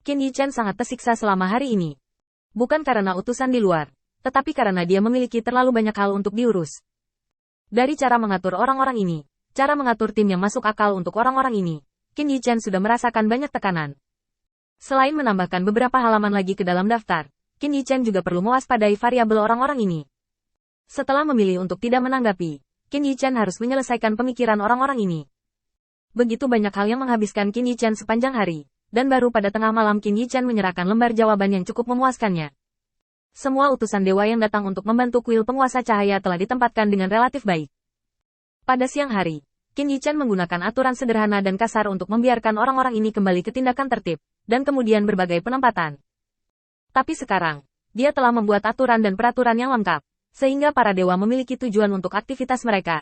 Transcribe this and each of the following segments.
Qin Yichen sangat tersiksa selama hari ini. Bukan karena utusan di luar, tetapi karena dia memiliki terlalu banyak hal untuk diurus. Dari cara mengatur orang-orang ini, cara mengatur tim yang masuk akal untuk orang-orang ini, Qin Yichen sudah merasakan banyak tekanan. Selain menambahkan beberapa halaman lagi ke dalam daftar, Qin Yichen juga perlu mewaspadai variabel orang-orang ini. Setelah memilih untuk tidak menanggapi, Qin Yichen harus menyelesaikan pemikiran orang-orang ini. Begitu banyak hal yang menghabiskan Qin Yichen sepanjang hari, dan baru pada tengah malam Qin Yichen menyerahkan lembar jawaban yang cukup memuaskannya. Semua utusan dewa yang datang untuk membantu kuil penguasa cahaya telah ditempatkan dengan relatif baik. Pada siang hari, Qin Yichen menggunakan aturan sederhana dan kasar untuk membiarkan orang-orang ini kembali ke tindakan tertib, dan kemudian berbagai penempatan. Tapi sekarang, dia telah membuat aturan dan peraturan yang lengkap, sehingga para dewa memiliki tujuan untuk aktivitas mereka.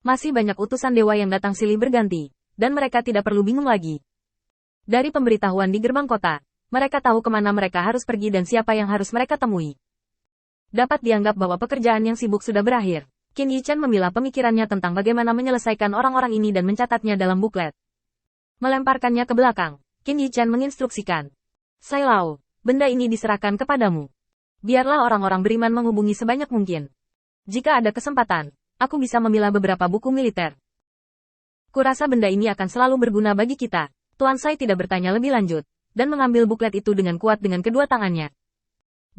Masih banyak utusan dewa yang datang silih berganti, dan mereka tidak perlu bingung lagi. Dari pemberitahuan di gerbang kota, mereka tahu kemana mereka harus pergi dan siapa yang harus mereka temui. Dapat dianggap bahwa pekerjaan yang sibuk sudah berakhir. Qin Yichen memilah pemikirannya tentang bagaimana menyelesaikan orang-orang ini dan mencatatnya dalam buklet. Melemparkannya ke belakang, Qin Yichen menginstruksikan. Sai Lao, benda ini diserahkan kepadamu. Biarlah orang-orang beriman menghubungi sebanyak mungkin. Jika ada kesempatan, aku bisa memilah beberapa buku militer. Kurasa benda ini akan selalu berguna bagi kita. Tuan Sai tidak bertanya lebih lanjut, dan mengambil buklet itu dengan kuat dengan kedua tangannya.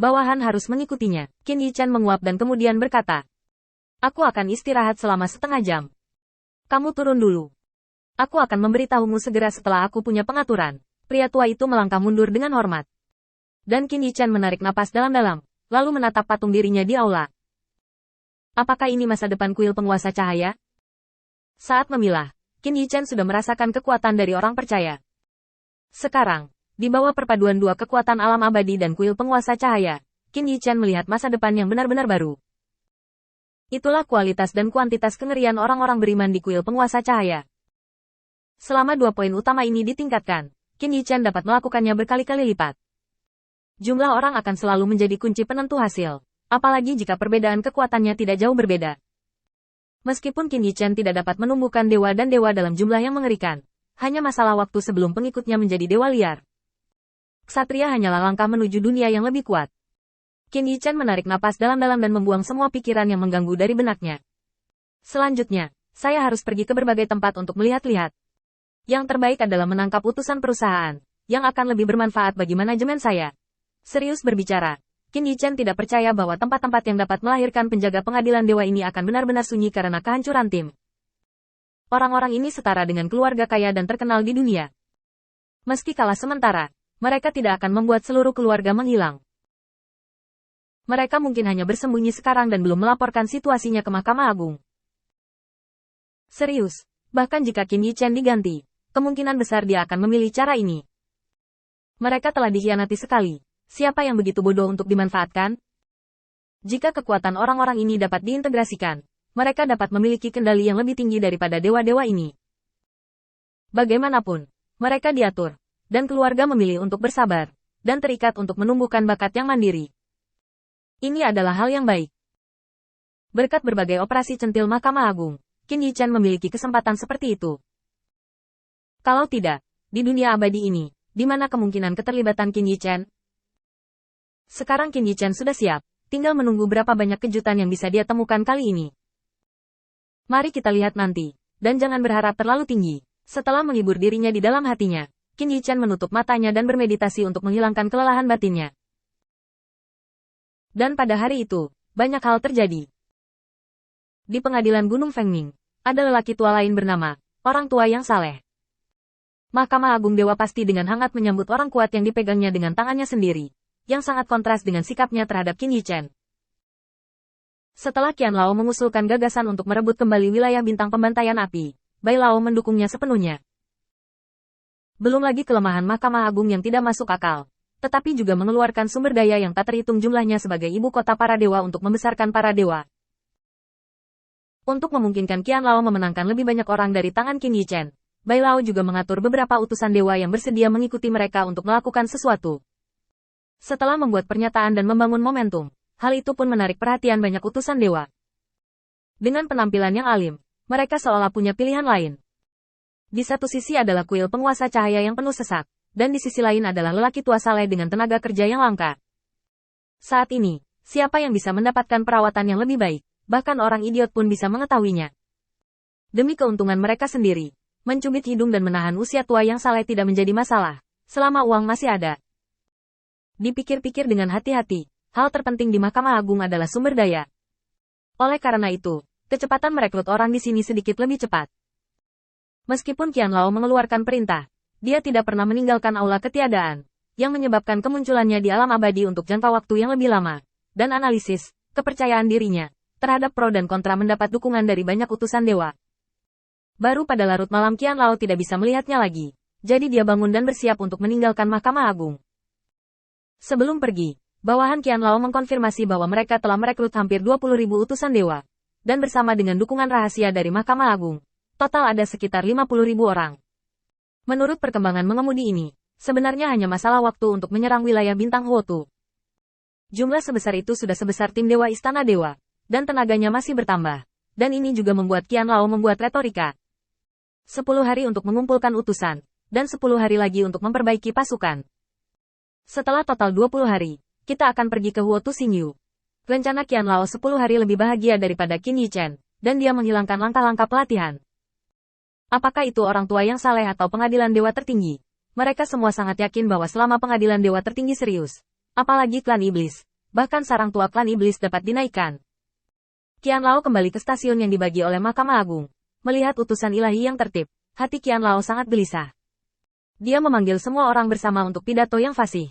Bawahan harus mengikutinya. Qin Yichen menguap dan kemudian berkata, aku akan istirahat selama setengah jam. Kamu turun dulu. Aku akan memberitahumu segera setelah aku punya pengaturan. Pria tua itu melangkah mundur dengan hormat. Dan Qin Yichen menarik napas dalam-dalam, lalu menatap patung dirinya di aula. Apakah ini masa depan kuil penguasa cahaya? Saat memilah, Qin Yichen sudah merasakan kekuatan dari orang percaya. Sekarang, di bawah perpaduan dua kekuatan alam abadi dan kuil penguasa cahaya, Qin Yichen melihat masa depan yang benar-benar baru. Itulah kualitas dan kuantitas kengerian orang-orang beriman di kuil penguasa cahaya. Selama dua poin utama ini ditingkatkan, Qin Yichen dapat melakukannya berkali-kali lipat. Jumlah orang akan selalu menjadi kunci penentu hasil, apalagi jika perbedaan kekuatannya tidak jauh berbeda. Meskipun Qin Yichen tidak dapat menumbuhkan dewa dan dewa dalam jumlah yang mengerikan, hanya masalah waktu sebelum pengikutnya menjadi dewa liar. Ksatria hanyalah langkah menuju dunia yang lebih kuat. Qin Yichen menarik napas dalam-dalam dan membuang semua pikiran yang mengganggu dari benaknya. Selanjutnya, saya harus pergi ke berbagai tempat untuk melihat-lihat. Yang terbaik adalah menangkap utusan perusahaan, yang akan lebih bermanfaat bagi manajemen saya. Serius berbicara, Qin Yichen tidak percaya bahwa tempat-tempat yang dapat melahirkan penjaga pengadilan dewa ini akan benar-benar sunyi karena kehancuran tim. Orang-orang ini setara dengan keluarga kaya dan terkenal di dunia. Meski kalah sementara, mereka tidak akan membuat seluruh keluarga menghilang. Mereka mungkin hanya bersembunyi sekarang dan belum melaporkan situasinya ke Mahkamah Agung. Serius, bahkan jika Qin Yichen diganti, kemungkinan besar dia akan memilih cara ini. Mereka telah dikhianati sekali. Siapa yang begitu bodoh untuk dimanfaatkan? Jika kekuatan orang-orang ini dapat diintegrasikan, mereka dapat memiliki kendali yang lebih tinggi daripada dewa-dewa ini. Bagaimanapun, mereka diatur, dan keluarga memilih untuk bersabar, dan terikat untuk menumbuhkan bakat yang mandiri. Ini adalah hal yang baik. Berkat berbagai operasi centil Mahkamah Agung, Qin Yichen memiliki kesempatan seperti itu. Kalau tidak, di dunia abadi ini, di mana kemungkinan keterlibatan Qin Yichen? Sekarang Qin Yichen sudah siap, tinggal menunggu berapa banyak kejutan yang bisa dia temukan kali ini. Mari kita lihat nanti, dan jangan berharap terlalu tinggi. Setelah menghibur dirinya di dalam hatinya, Qin Yichen menutup matanya dan bermeditasi untuk menghilangkan kelelahan batinnya. Dan pada hari itu, banyak hal terjadi. Di pengadilan Gunung Fengming, ada lelaki tua lain bernama, orang tua yang saleh. Mahkamah Agung Dewa pasti dengan hangat menyambut orang kuat yang dipegangnya dengan tangannya sendiri, yang sangat kontras dengan sikapnya terhadap Qin Yichen. Setelah Qian Lao mengusulkan gagasan untuk merebut kembali wilayah bintang pembantaian api, Bai Lao mendukungnya sepenuhnya. Belum lagi kelemahan Mahkamah Agung yang tidak masuk akal, tetapi juga mengeluarkan sumber daya yang tak terhitung jumlahnya sebagai ibu kota para dewa untuk membesarkan para dewa. Untuk memungkinkan Qian Lao memenangkan lebih banyak orang dari tangan Qin Yichen, Bai Lao juga mengatur beberapa utusan dewa yang bersedia mengikuti mereka untuk melakukan sesuatu. Setelah membuat pernyataan dan membangun momentum, hal itu pun menarik perhatian banyak utusan dewa. Dengan penampilan yang alim, mereka seolah punya pilihan lain. Di satu sisi adalah kuil penguasa cahaya yang penuh sesak, dan di sisi lain adalah lelaki tua saleh dengan tenaga kerja yang langka. Saat ini, siapa yang bisa mendapatkan perawatan yang lebih baik, bahkan orang idiot pun bisa mengetahuinya. Demi keuntungan mereka sendiri, mencubit hidung dan menahan usia tua yang saleh tidak menjadi masalah, selama uang masih ada. Dipikir-pikir dengan hati-hati, hal terpenting di Mahkamah Agung adalah sumber daya. Oleh karena itu, kecepatan merekrut orang di sini sedikit lebih cepat. Meskipun Qianlao mengeluarkan perintah, dia tidak pernah meninggalkan aula ketiadaan, yang menyebabkan kemunculannya di alam abadi untuk jangka waktu yang lebih lama, dan analisis, kepercayaan dirinya, terhadap pro dan kontra mendapat dukungan dari banyak utusan dewa. Baru pada larut malam Qianlao tidak bisa melihatnya lagi, jadi dia bangun dan bersiap untuk meninggalkan Mahkamah Agung. Sebelum pergi, bawahan Qianlao mengkonfirmasi bahwa mereka telah merekrut hampir 20.000 utusan dewa, dan bersama dengan dukungan rahasia dari Mahkamah Agung, total ada sekitar 50.000 orang. Menurut perkembangan mengemudi ini, sebenarnya hanya masalah waktu untuk menyerang wilayah bintang Huotu. Jumlah sebesar itu sudah sebesar tim dewa Istana Dewa, dan tenaganya masih bertambah, dan ini juga membuat Qianlao membuat retorika. 10 hari untuk mengumpulkan utusan, dan 10 hari lagi untuk memperbaiki pasukan. Setelah total 20 hari, kita akan pergi ke Huotu Xingyu. Rencana Qianlao 10 hari lebih bahagia daripada Qin Yichen, dan dia menghilangkan langkah-langkah pelatihan. Apakah itu orang tua yang saleh atau pengadilan dewa tertinggi? Mereka semua sangat yakin bahwa selama pengadilan dewa tertinggi serius, apalagi klan iblis, bahkan sarang tua klan iblis dapat dinaikkan. Qianlao kembali ke stasiun yang dibagi oleh Mahkamah Agung. Melihat utusan ilahi yang tertib, hati Qianlao sangat gelisah. Dia memanggil semua orang bersama untuk pidato yang fasih.